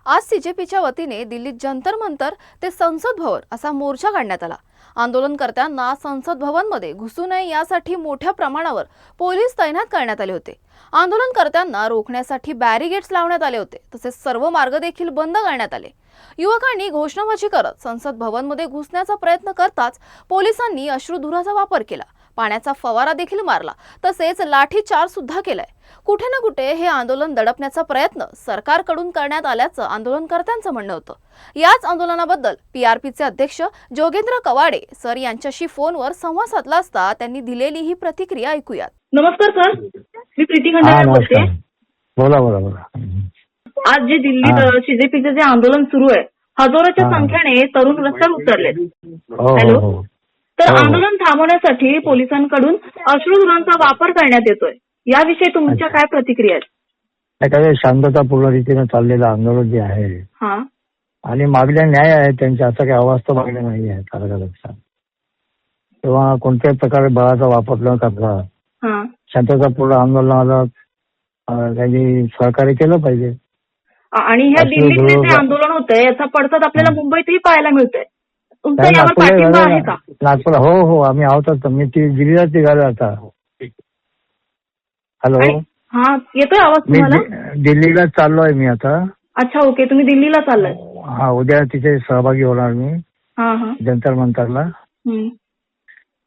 आज सीजेपीच्या वतीने दिल्लीत जंतर मंतर ते संसद भवन असा मोर्चा काढण्यात आला। आंदोलनकर्त्यांना संसद भवनमध्ये घुसू नये यासाठी मोठ्या प्रमाणावर पोलीस तैनात करण्यात आले होते। आंदोलनकर्त्यांना रोखण्यासाठी बॅरिगेड्स लावण्यात आले होते, तसेच सर्व मार्ग देखील बंद करण्यात आले। युवकांनी घोषणाबाजी करत संसद भवनमध्ये घुसण्याचा प्रयत्न करताच पोलिसांनी अश्रुधुराचा वापर केला, पाण्याचा फवारा देखील मारला, तसेच लाठीचार्ज सुद्धा केलाय। कुठे ना कुठे हे आंदोलन दडपण्याचा प्रयत्न सरकारकडून करण्यात आल्याचं आंदोलनकर्त्यांचं म्हणणं होतं। याच आंदोलनाबद्दल पीआरपीचे अध्यक्ष जोगेंद्र कवाडे सर यांच्याशी फोनवर संवाद साधला असता त्यांनी दिलेली ही प्रतिक्रिया ऐकूयात। नमस्कार सर, मी प्रीती खंडारे बोलते। बोला बोला बोला। आज जे दिल्लीत सीजेपीचे जे आंदोलन सुरू आहे, हजारोच्या संख्येने तरुण रस्त्यावर उतरलेत। हॅलो, तर आंदोलन थांबवण्यासाठी पोलिसांकडून अश्रुधुरांचा वापर करण्यात येतोय, याविषयी तुमच्या काय प्रतिक्रिया आहेत? काय शांततापूर्ण रीतीने चाललेलं आंदोलन जे आहे आणि मागण्या न्याय आहेत त्यांच्या, असं काही अवास्तव मागण्या नाही आहेत अलग लक्षात, तेव्हा कोणत्याही प्रकारे बळाचा वापर न करता शांततापूर्ण आंदोलनाला त्यांनी सहकार्य केलं पाहिजे। आणि ह्या दिल्लीत जे आंदोलन होतंय याचा पडसाद आपल्याला मुंबईतही पाहायला मिळतोय, तुमचा यावर पाठिंबा आहे का? नागपूर हो आम्ही आहोतच, मी ती दिल्लीलाच निघालो आता। हॅलो, येतोय आवाज तुम्हाला? दिल्लीलाच चाललोय मी आता। अच्छा, ओके, तुम्ही दिल्लीला चाललाय? उद्या तिथे सहभागी होणार मी जंतर मंतरला।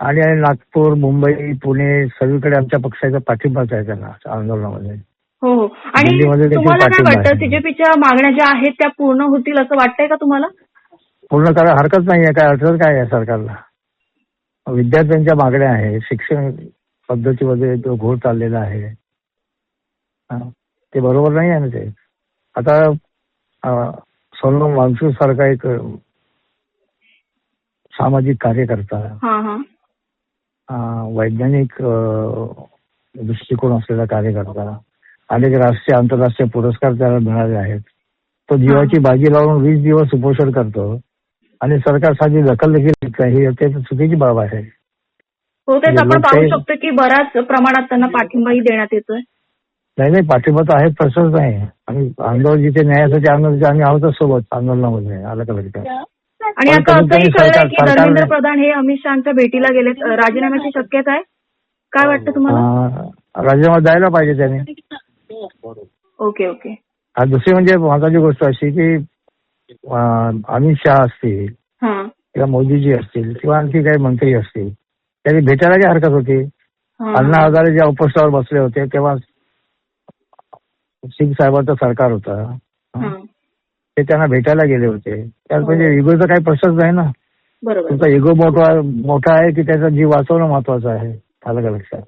आणि नागपूर, मुंबई, पुणे सगळीकडे आमच्या पक्षाचा पाठिंबाच आहे त्यांना आंदोलनामध्ये। हो, आणि तुम्हाला काय वाटतं, सीजेपीच्या मागण्या ज्या आहेत त्या पूर्ण होतील असं वाटतंय का तुम्हाला? पूर्ण करायला हरकत नाहीये, काय अडचण काय आहे सरकारला? विद्यार्थ्यांच्या मागण्या आहे, शिक्षण पद्धतीमध्ये जो घोळ चाललेला आहे ते बरोबर नाही आहे ना ते। आता सोनम वांगचूक सारखा एक सामाजिक कार्यकर्ता, वैज्ञानिक दृष्टिकोन असलेला कार्यकर्ता, अनेक राष्ट्रीय आंतरराष्ट्रीय पुरस्कार त्याला मिळाले आहेत, तो जीवाची बाजी लावून 20 दिवस उपोषण करतो आणि सरकार साधी दखल देखील घेत नाही, ही अत्यंत चुकीची बाब आहे। हो, तेच आपण पाहू शकतो की बऱ्याच प्रमाणात त्यांना पाठिंबाही देण्यात येतोय। नाही, पाठिंबा तर आहे, प्रश्नच नाही। आणि आंदोलन जिथे न्यायासाठी आम्ही आहोतच सोबत आंदोलनामध्ये अलग अलग। आणि आता असंही कळलंय की धर्मेंद्र प्रधान हे अमित शहाच्या भेटीला गेले, राजीनाम्याची शक्यता आहे, काय वाटतं तुम्हाला? राजीनामा द्यायला पाहिजे त्याने। Okay okay. दुसरी म्हणजे महत्वाची गोष्ट अशी की अमित शहा असतील किंवा मोदीजी असतील किंवा आणखी काही मंत्री असतील, त्यांनी भेटायला काय हरकत होती? अण्णा हजारे ज्या उपोषणावर बसले होते तेव्हा सिंग साहेबांचं सरकार होतं, ते त्यांना भेटायला गेले होते, त्यात म्हणजे इगोचा काही प्रश्नच नाही ना। तुमचा इगो मोठा आहे की त्याचा जीव वाचवणं महत्वाचं आहे, अलग लक्षात।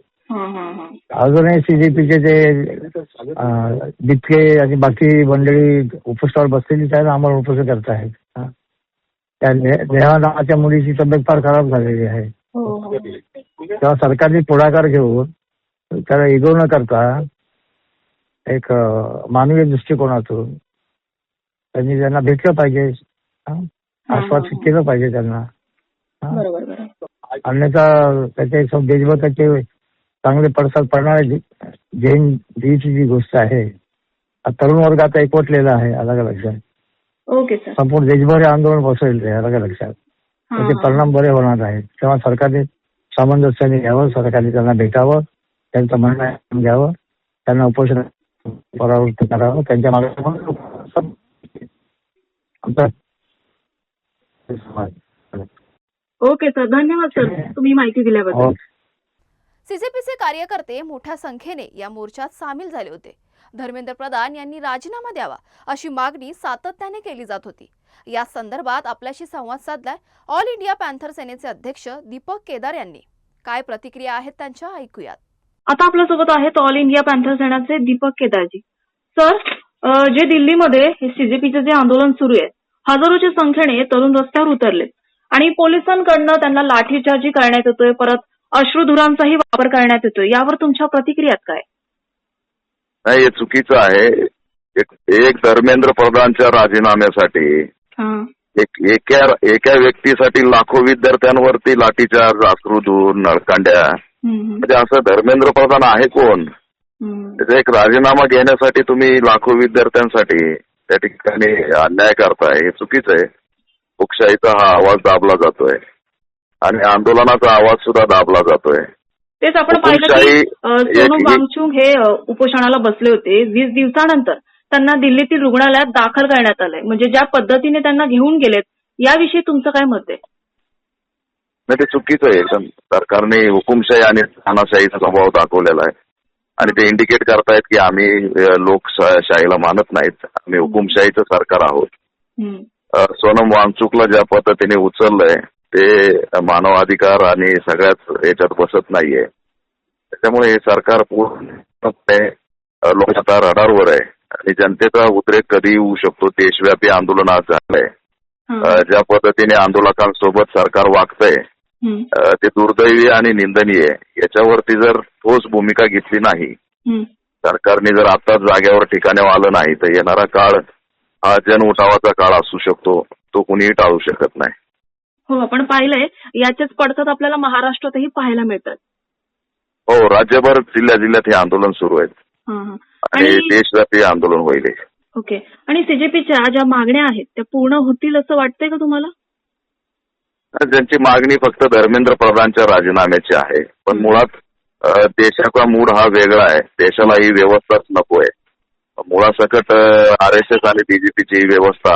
अजूनही सीजेपीचे जे बितके आणि बाकी मंडळी उपोषणावर बसलेली त्यांना आम्हाला उपोषण करत आहेत। त्या नेहा नावाच्या मुलीची तब्येत फार खराब झालेली आहे, तेव्हा सरकारने पुढाकार घेऊन त्याला इगो न करता एक मानवीय दृष्टिकोनातून त्यांनी त्यांना भेटलं पाहिजे, आश्वासित केलं पाहिजे त्यांना। अन्यथा त्याचे देशभर त्याचे चांगले पडसाद पडणारे जैन जीची जी गोष्ट आहे, तरुण वर्ग आता एकवटलेला आहे अलग लक्षात। ओके सर, संपूर्ण देशभर आंदोलन बसवलेलं आहे अलग लक्षात, त्याचे परिणाम बरे होणार आहेत। तेव्हा सरकारने सामंजस्याने घ्यावं, सरकारने त्यांना भेटावं, त्यांचं म्हणणं घ्यावं, त्यांना उपोषण परावृत्त करावं, त्यांच्या मागे ओके सर, धन्यवाद सर, तुम्ही माहिती दिल्याबद्दल। सीजेपीचे कार्यकर्ते मोठ्या संख्येने या मोर्चात सामील झाले होते। धर्मेंद्र प्रधान यांनी राजीनामा द्यावा अशी मागणी सातत्याने केली जात होती। या संदर्भात आपल्याशी संवाद साधलाय ऑल इंडिया पॅन्थर सेनेचे अध्यक्ष दीपक केदार यांनी। काय प्रतिक्रिया आहेत त्यांच्या, ऐकूयात। आता आपल्यासोबत आहेत ऑल इंडिया पॅन्थर सेनेचे दीपक केदारजी। सर, जे दिल्लीमध्ये सीजेपीचे जे आंदोलन सुरू आहे, हजारोच्या संख्येने तरुण रस्त्यावर उतरले आणि पोलिसांकडनं त्यांना लाठीचार्ज करण्यात येतोय, परत अश्रुधुरांचाही वापर करण्यात येतोय, यावर तुमच्या प्रतिक्रियात काय? नाही, हे चुकीचं आहे। एक धर्मेंद्र प्रधानच्या राजीनाम्यासाठी एका व्यक्तीसाठी लाखो विद्यार्थ्यांवरती लाठीचार्ज, अश्रुधूर, नळकांड्या, म्हणजे असं धर्मेंद्र प्रधान आहे कोण? एक राजीनामा घेण्यासाठी तुम्ही लाखो विद्यार्थ्यांसाठी त्या ठिकाणी अन्याय करताय हे चुकीचं आहे. लोकशाहीचा हा आवाज दाबला जातोय आणि आंदोलनाचा आवाज सुद्धा दाबला जातोय. तेच आपण पाहिलं की सोनम वांगचुक हे उपोषणाला बसले होते. 20 दिवसानंतर त्यांना दिल्लीतील रुग्णालयात दाखल करण्यात आलंय. म्हणजे ज्या पद्धतीने त्यांना घेऊन गेलेत याविषयी तुमचं काय मत आहे? नाही, ते चुकीचं आहे एकदम. सरकारने हुकुमशाही आणि तानाशाहीचा स्वभाव दाखवलेला आहे आणि ते इंडिकेट करतायत की आम्ही लोकशाहीला मानत नाहीत, आम्ही हुकुमशाहीचं सरकार आहोत. सोनम वांगचुकला ज्या पद्धतीने उचललंय ते मानवाधिकार आणि सगळ्याच याच्यात बसत नाहीये. त्याच्यामुळे हे सरकार पूर्णपणे लोकांच्या रडारवर आहे आणि जनतेचा उद्रेक कधी होऊ शकतो. देशव्यापी आंदोलन आज झालंय. ज्या पद्धतीने आंदोलकांसोबत सरकार वागतंय ते दुर्दैवी आणि निंदनीय आहे. याच्यावरती जर ठोस भूमिका घेतली नाही, सरकारने जर आताच जागेवर ठिकाणी आलं नाही तर येणारा काळ हा जनउठावाचा काळ असू शकतो. तो कुणीही टाळू शकत नाही. हो, आपण पाहिलंय याचेच पडसाद आपल्याला महाराष्ट्रातही पाहायला मिळतात. हो, राज्यभर जिल्ह्यात हे आंदोलन सुरू आहेत आणि देशव्यापी आंदोलन होईल. ओके. आणि सीजेपीच्या ज्या मागण्या आहेत त्या पूर्ण होतील असं वाटतंय का तुम्हाला? ज्यांची मागणी फक्त धर्मेंद्र प्रधानच्या राजीनाम्याची आहे, पण मुळात देशाचा मूड हा वेगळा आहे. देशाला ही व्यवस्थाच नको आहे. मुळासकट RSS आणि बीजेपीची ही व्यवस्था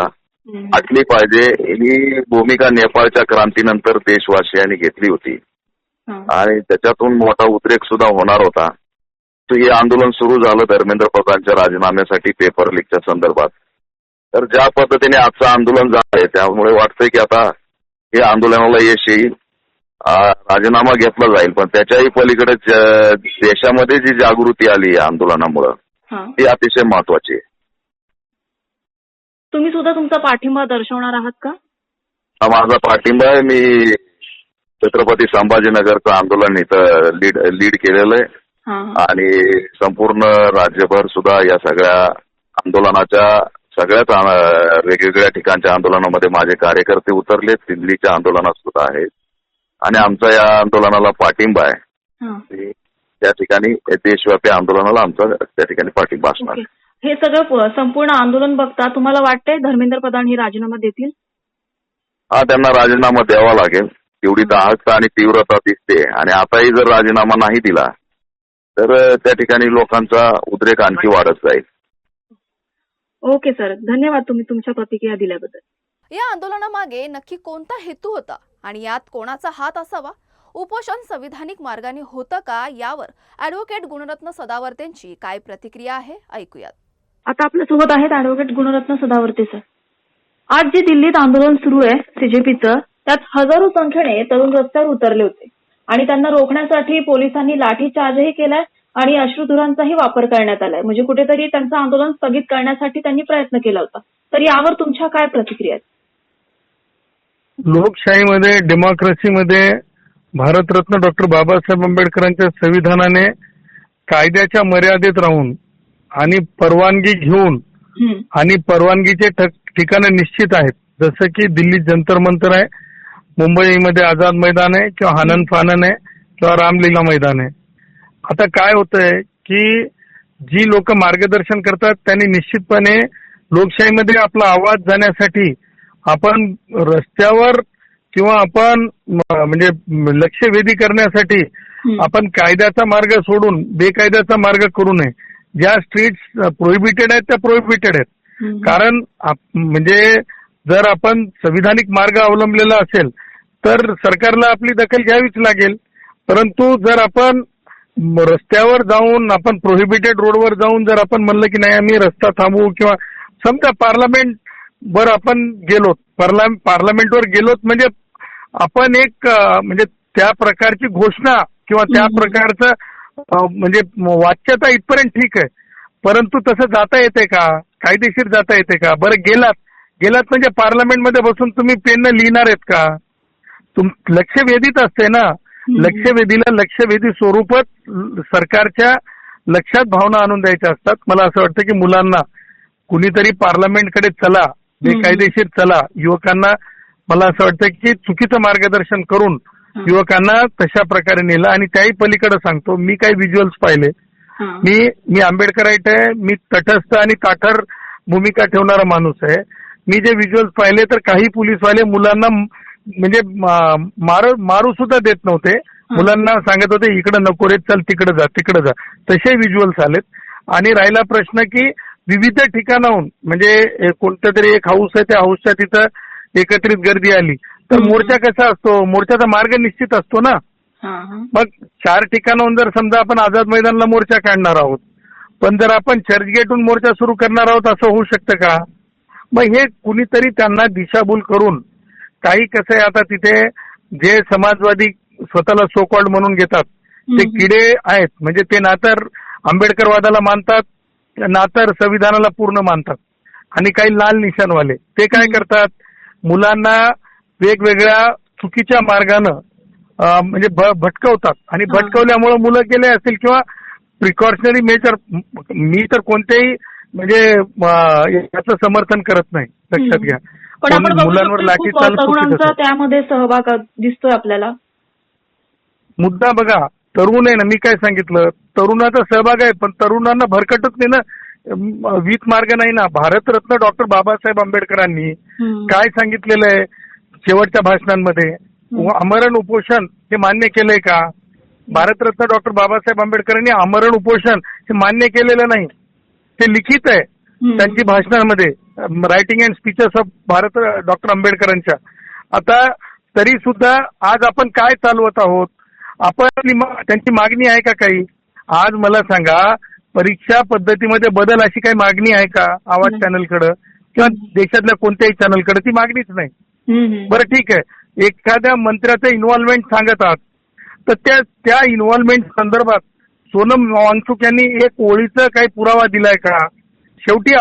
हटली पाहिजे. ही भूमिका नेपाळच्या क्रांतीनंतर देशवासियांनी घेतली होती आणि त्याच्यातून मोठा उद्रेक सुद्धा होणार होता. तर हे आंदोलन सुरू झालं धर्मेंद्र प्रधानच्या राजीनाम्यासाठी पेपर लीकच्या संदर्भात. तर ज्या पद्धतीने आजचं आंदोलन झालंय त्यामुळे वाटतंय की आता हे आंदोलनाला यश येईल, राजीनामा घेतला जाईल. पण त्याच्याही पलीकडे देशामध्ये जी जागृती आली या आंदोलनामुळं ती अतिशय महत्वाची आहे. तुम्ही सुद्धा तुमचा पाठिंबा दर्शवणार आहात का? हा माझा पाठिंबा आहे. मी छत्रपती संभाजीनगरचं आंदोलन इथं लीड केलेलं आहे आणि संपूर्ण राज्यभर सुद्धा या सगळ्या आंदोलनाच्या सगळ्याच वेगवेगळ्या ठिकाणच्या आंदोलनामध्ये माझे कार्यकर्ते उतरले. दिल्लीच्या आंदोलनात सुद्धा आहेत आणि आमचा या आंदोलनाला पाठिंबा आहे. त्या ठिकाणी देशव्यापी आंदोलनाला आमचा त्या ठिकाणी पाठिंबा असणार. हे सगळं संपूर्ण आंदोलन बघता तुम्हाला वाटतंय धर्मेंद्र प्रधान हे राजीनामा देतील? हा, त्यांना राजीनामा द्यावा लागेल. एवढी दाहकता आणि तीव्रता दिसते आणि आताही जर राजीनामा नाही दिला तर त्या ठिकाणी लोकांचा उद्रेक आणखी वाढत जाईल. ओके सर, धन्यवाद तुम्ही तुमच्या प्रतिक्रिया दिल्याबद्दल. या आंदोलनामागे नक्की कोणता हेतू होता आणि यात कोणाचा हात असावा? उपोषण संविधानिक मार्गाने होतं का यावर ॲडव्होकेट गुणरत्न सदावर्तेंची काय प्रतिक्रिया आहे, ऐकूयात. आता आपल्या सोबत आहेत ॲडव्होकेट गुणरत्न सदावर्ते सर. आज जे दिल्लीत आंदोलन सुरू आहे सीजेपीचं, त्यात हजारो संख्येने तरुण रस्त्यावर उतरले होते आणि त्यांना रोखण्यासाठी पोलिसांनी लाठीचार्जही केलाय आणि अश्रुधुरांचाही वापर करण्यात आलाय. म्हणजे कुठेतरी त्यांचं आंदोलन स्थगित करण्यासाठी त्यांनी प्रयत्न केला होता. तर यावर तुमच्या काय प्रतिक्रिया आहेत? लोकशाहीमध्ये, डेमोक्रेसीमध्ये भारतरत्न डॉक्टर बाबासाहेब आंबेडकरांच्या संविधानाने कायद्याच्या मर्यादेत राहून आणि परवानगी घेऊन आणि परवानगीचे ठिकाणं निश्चित आहेत. जसं की दिल्लीत जंतर मंतर आहे, मुंबईमध्ये आझाद मैदान आहे किंवा आनंद फानन आहे किंवा रामलीला मैदान आहे. आता काय होतंय की जी लोक मार्गदर्शन करतात त्यांनी निश्चितपणे लोकशाहीमध्ये आपला आवाज जाण्यासाठी आपण रस्त्यावर किंवा आपण म्हणजे लक्षवेधी करण्यासाठी आपण कायद्याचा मार्ग सोडून बेकायद्याचा मार्ग करू नये. ज्या स्ट्रीट्स प्रोहिबिटेड आहेत त्या प्रोहिबिटेड आहेत. कारण म्हणजे जर आपण संविधानिक मार्ग अवलंबलेला असेल तर सरकारला आपली दखल घ्यावीच लागेल. परंतु जर आपण रस्त्यावर जाऊन आपण प्रोहिबिटेड रोडवर जाऊन जर आपण म्हणलं की नाही आम्ही रस्ता थांबवू किंवा समजा पार्लमेंट वर आपण गेलोत, पार्लमेंटवर गेलोत म्हणजे आपण एक म्हणजे त्या प्रकारची घोषणा किंवा त्या प्रकारचं म्हणजे वाच्यता इथपर्यंत ठीक आहे. परंतु तसं जाता येते का? कायदेशीर जाता येते का? बरं गेलात म्हणजे पार्लमेंटमध्ये बसून तुम्ही पेननं लिहिणार आहेत का? लक्षवेधीत असते ना. लक्षवेधीला लक्षवेधी स्वरूपात सरकारच्या लक्षात भावना आणून द्यायच्या असतात. मला असं वाटतं की मुलांना कुणीतरी पार्लमेंटकडे चला, बेकायदेशीर चला, युवकांना मला असं वाटतं की चुकीचं मार्गदर्शन करून युवकांना तशा प्रकारे नेलं. आणि त्याही पलीकडे सांगतो, मी काही व्हिज्युअल्स पाहिले. मी आंबेडकराईट आहे, मी तटस्थ आणि ताठर भूमिका ठेवणारा माणूस आहे. मी जे व्हिज्युअल्स पाहिले तर काही पोलीसवाले मुलांना म्हणजे मारू सुद्धा देत नव्हते. मुलांना सांगत होते इकडे नको रे, चल तिकडे जा. तसे व्हिज्युअल्स आलेत. आणि राहिला प्रश्न की विविध ठिकाणाहून म्हणजे कोणतं तरी एक हाऊस आहे, त्या हाऊसच्या तिथं एकत्रित गर्दी आली तर मोर्चा कसा असतो, मोर्चाचा मार्ग निश्चित असतो ना. मग 4 ठिकाणाहून जर समजा आपण आझाद मैदानला मोर्चा काढणार आहोत, पण जर आपण चर्चगेटहून मोर्चा सुरू करणार आहोत असं होऊ शकतं का? मग हे कुणीतरी त्यांना दिशाभूल करून काही कसं आहे, आता तिथे जे समाजवादी स्वतःला सो कॉल्ड म्हणून घेतात ते किडे आहेत. म्हणजे ते ना तर आंबेडकरवादाला मानतात ना तर संविधानाला पूर्ण मानतात. आणि काही लाल निशाणवाले ते काय करतात, मुलांना वेगवेगळ्या चुकीच्या मार्गानं म्हणजे भटकवतात. आणि भटकवल्यामुळे मुलं गेले असतील किंवा प्रिकॉशनरी मेजर, मी तर कोणत्याही म्हणजे याचं समर्थन करत नाही, लक्षात घ्या. पण आपण मुलांवर लाठीचार्ज तरुणांचा त्यामध्ये सहभाग दिसतोय आपल्याला. मुद्दा बघा, तरुण आहे ना, मी काय सांगितलं, तरुणाचा सहभाग आहे, पण तरुणांना भरकटत नाही ना, वीत मार्ग नाही ना. भारतरत्न डॉक्टर बाबासाहेब आंबेडकरांनी काय सांगितलेलं आहे शेवटच्या भाषणांमध्ये, आमरण उपोषण हे मान्य केलंय का? भारतरत्न डॉक्टर बाबासाहेब आंबेडकरांनी आमरण उपोषण हे मान्य केलेलं नाही, ते लिखित आहे त्यांची भाषणांमध्ये, writing and speeches of Bharat doctor आंबेडकरांच्या. आता तरी सुद्धा आज आपण काय चालवत आहोत, आपण त्यांची मागणी आहे का काही? आज मला सांगा, परीक्षा पद्धतीमध्ये बदल अशी काही मागणी आहे का आवाज चॅनलकडे किंवा देशातल्या कोणत्याही चॅनलकडे? ती मागणीच नाही. बरं ठीक आहे, एखाद्या मंत्र्याचं इन्व्हॉल्वमेंट सांगत आहात तर त्या इन्व्हॉल्वमेंट संदर्भात सोनम वांगचुक यांनी एक ओळीचा काही पुरावा दिलाय का? शेवटी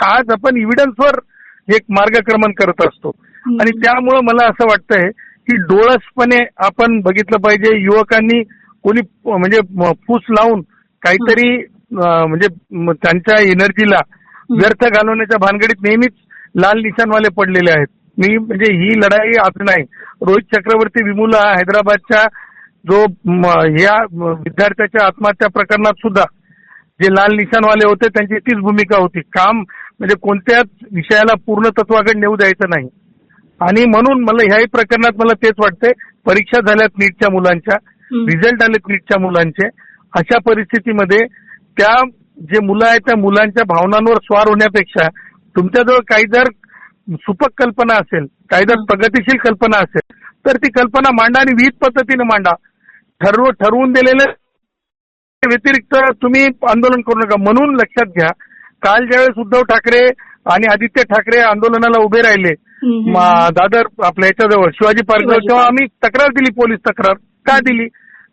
आज आपण इव्हिडन्सवर एक मार्गक्रमण करत असतो. आणि त्यामुळं मला असं वाटतंय की डोळसपणे आपण बघितलं पाहिजे. युवकांनी कोणी म्हणजे फूस लावून काहीतरी म्हणजे त्यांच्या एनर्जीला व्यर्थ घालवण्याच्या भानगडीत नेहमीच लाल निशाणवाले पडलेले आहेत. मी म्हणजे ही लढाई आज नाही. रोहित चक्रवर्ती विमुला हैदराबादच्या जो या विद्यार्थ्याच्या आत्महत्या प्रकरणात सुद्धा जे लाल निशाणवाले होते त्यांची तीच भूमिका होती. काम म्हणजे कोणत्याच विषयाला पूर्ण तत्वाकडे नेऊ द्यायचं नाही. आणि म्हणून मला ह्याही प्रकरणात मला तेच वाटतंय, परीक्षा झाल्यात नीटच्या मुलांच्या, रिझल्ट आलेत नीटच्या मुलांचे. अशा परिस्थितीमध्ये त्या जे मुलं आहेत त्या मुलांच्या भावनांवर स्वार होण्यापेक्षा तुमच्याजवळ काही जर सुपक कल्पना असेल, काही जर प्रगतिशील कल्पना असेल तर ती कल्पना मांडा आणि विहित पद्धतीने मांडा. ठरवून दिलेल्या व्यतिरिक्त तुम्ही आंदोलन करू नका. म्हणून लक्षात घ्या, काल ज्यावेळेस उद्धव ठाकरे आणि आदित्य ठाकरे आंदोलनाला उभे राहिले दादर आपल्या याच्याजवळ शिवाजी पार्कजवळ, तेव्हा आम्ही तक्रार दिली, पोलीस तक्रार का दिली?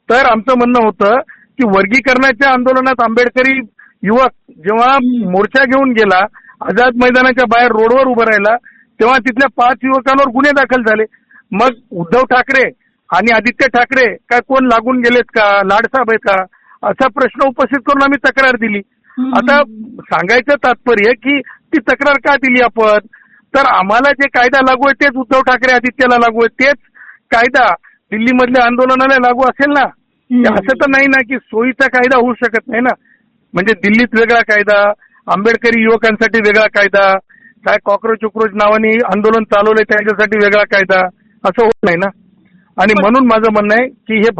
तर आमचं म्हणणं होतं की वर्गीकरणाच्या आंदोलनात आंबेडकरी युवक जेव्हा मोर्चा घेऊन गेला, आझाद मैदानाच्या बाहेर रोडवर उभं राहिला, तेव्हा तिथल्या 5 युवकांवर गुन्हे दाखल झाले. मग उद्धव ठाकरे आणि आदित्य ठाकरे काय कोण लागून गेलेत का, लाडसाहेब आहेत का, असा प्रश्न उपस्थित करून आम्ही तक्रार दिली. आता सांगायचं तात्पर्य की ती तक्रार का दिली आपण, तर आम्हाला जे कायदा लागू आहे तेच उद्धव ठाकरे आदित्यला लागू आहे, तेच कायदा दिल्लीमधल्या आंदोलनाला लागू असेल ना. असं तर नाही ना की सोयीचा कायदा होऊ शकत नाही ना. म्हणजे दिल्लीत वेगळा कायदा, आंबेडकरी युवकांसाठी वेगळा कायदा, काय कॉक्रोच नावाने आंदोलन चालवलंय त्यांच्यासाठी वेगळा कायदा, असं होत नाही ना. आणि म्हणून माझं म्हणणं आहे की हे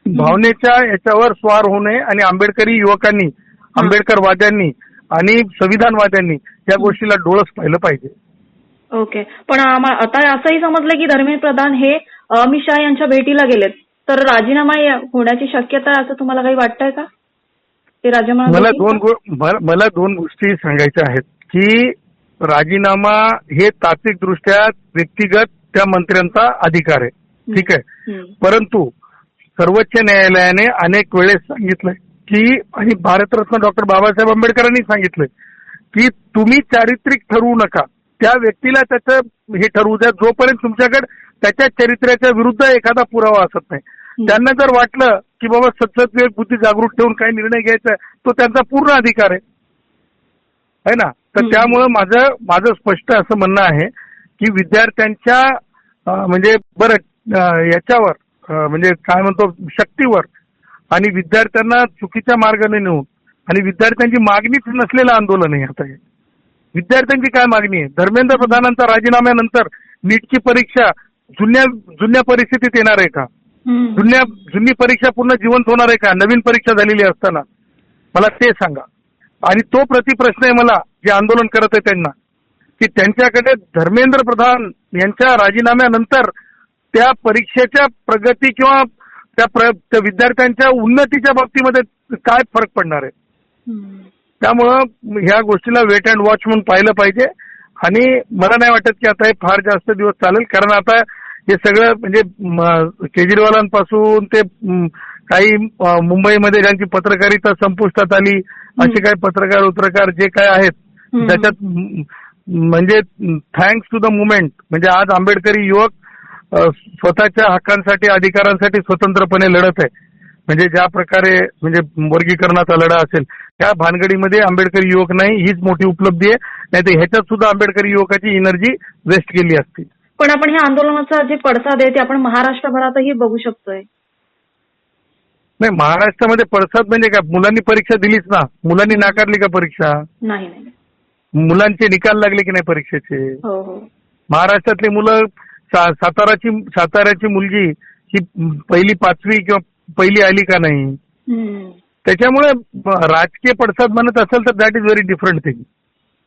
भावनेच्या याच्यावर स्वार होऊ नये आणि आंबेडकरी युवकांनी, आंबेडकरवाद्यांनी आणि संविधानवाद्यांनी या गोष्टीला डोळस पाहिलं पाहिजे. ओके, पण आता असंही समजलं की धर्मेंद्र प्रधान हे अमित शहा यांच्या भेटीला गेलेत, तर राजीनामा होण्याची शक्यता आहे असं तुम्हाला काही वाटतंय का? ते राजीनामा मला दोन गोष्टी सांगायच्या आहेत की राजीनामा हे तात्विकदृष्ट्या व्यक्तिगत त्या मंत्र्यांचा अधिकार आहे, ठीक आहे. परंतु सर्वोच्च न्यायालयाने अनेक वेळेस सांगितलंय की, आणि भारतरत्न डॉक्टर बाबासाहेब आंबेडकरांनी सांगितलंय की तुम्ही चारित्रिक ठरवू नका, त्या व्यक्तीला त्याचं हे ठरवू द्या जोपर्यंत तुमच्याकडे त्याच्या चरित्र्याच्या विरुद्ध एखादा पुरावा असत नाही. त्यांना जर वाटलं की बाबा सतत बुद्धी जागृत ठेवून काही निर्णय घ्यायचा तो त्यांचा पूर्ण अधिकार आहे ना. तर त्यामुळं माझं स्पष्ट असं म्हणणं आहे की विद्यार्थ्यांच्या म्हणजे बरं याच्यावर म्हणजे काय म्हणतो शक्तीवर आणि विद्यार्थ्यांना चुकीच्या मार्गाने नेऊन आणि विद्यार्थ्यांची मागणीच नसलेलं आंदोलन आहे आता हे. विद्यार्थ्यांची काय मागणी आहे? धर्मेंद्र प्रधानांचा राजीनाम्यानंतर नीटची परीक्षा जुन्या परिस्थितीत येणार आहे का? जुनी परीक्षा पुन्हा जिवंत होणार आहे का नवीन परीक्षा झालेली असताना? मला ते सांगा. आणि तो प्रतिप्रश्न आहे मला जे आंदोलन करत आहे त्यांना, की त्यांच्याकडे धर्मेंद्र प्रधान यांच्या राजीनाम्यानंतर त्या परीक्षेच्या प्रगती किंवा त्या विद्यार्थ्यांच्या उन्नतीच्या बाबतीमध्ये काय फरक पडणार आहे? त्यामुळं ह्या गोष्टीला वेट अँड वॉच म्हणून पाहिलं पाहिजे. आणि मला नाही वाटत की आता हे फार जास्त दिवस चालेल, कारण आता हे सगळं म्हणजे केजरीवालांपासून ते काही मुंबईमध्ये ज्यांची पत्रकारिता संपुष्टात आली असे काही पत्रकार जे काय आहेत त्याच्यात म्हणजे थँक्स टू द मुवमेंट, म्हणजे आज आंबेडकरी युवक स्वतःच्या हक्कांसाठी अधिकारांसाठी स्वतंत्रपणे लढत आहे. म्हणजे ज्या प्रकारे म्हणजे वर्गीकरणाचा लढा असेल त्या भानगडीमध्ये आंबेडकरी युवक नाही, हीच मोठी उपलब्धी आहे. नाही तर ह्याच्यात सुद्धा आंबेडकरी युवकाची एनर्जी वेस्ट केली असती. पण आपण ह्या आंदोलनाचा जे पडसाद आहे ते आपण महाराष्ट्रभरातही बघू शकतोय. नाही, महाराष्ट्रामध्ये पडसाद म्हणजे काय? मुलांनी परीक्षा दिलीच ना. मुलांनी नाकारली का परीक्षा? नाही. मुलांचे निकाल लागले की नाही परीक्षेचे? हो. महाराष्ट्रातली मुलं साताऱ्याची मुलगी ही पहिली 5वी किंवा पहिली आली का नाही? त्याच्यामुळे राजकीय पडसाद म्हणत असेल तर that is very different thing,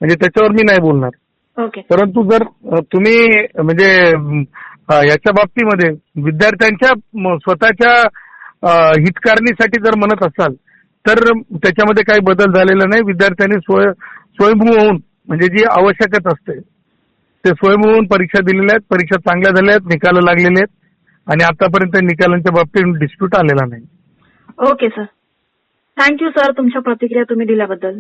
म्हणजे त्याच्यावर मी नाही बोलणार. ओके. परंतु जर तुम्ही म्हणजे याच्या बाबतीमध्ये विद्यार्थ्यांच्या स्वतःच्या हितकारणीसाठी जर म्हणत असाल तर त्याच्यामध्ये काही बदल झालेला नाही. विद्यार्थ्यांनी स्वयंभू होऊन म्हणजे जी आवश्यकता असते ते स्वयंभू होऊन परीक्षा दिलेल्या आहेत. परीक्षा चांगल्या झाल्या आहेत, निकाल लागलेले आहेत आणि आतापर्यंत निकालांच्या बाबतीत डिस्प्यूट आलेला नाही. ओके सर, थँक्यू सर, तुमच्या प्रतिक्रिया तुम्ही दिल्याबद्दल.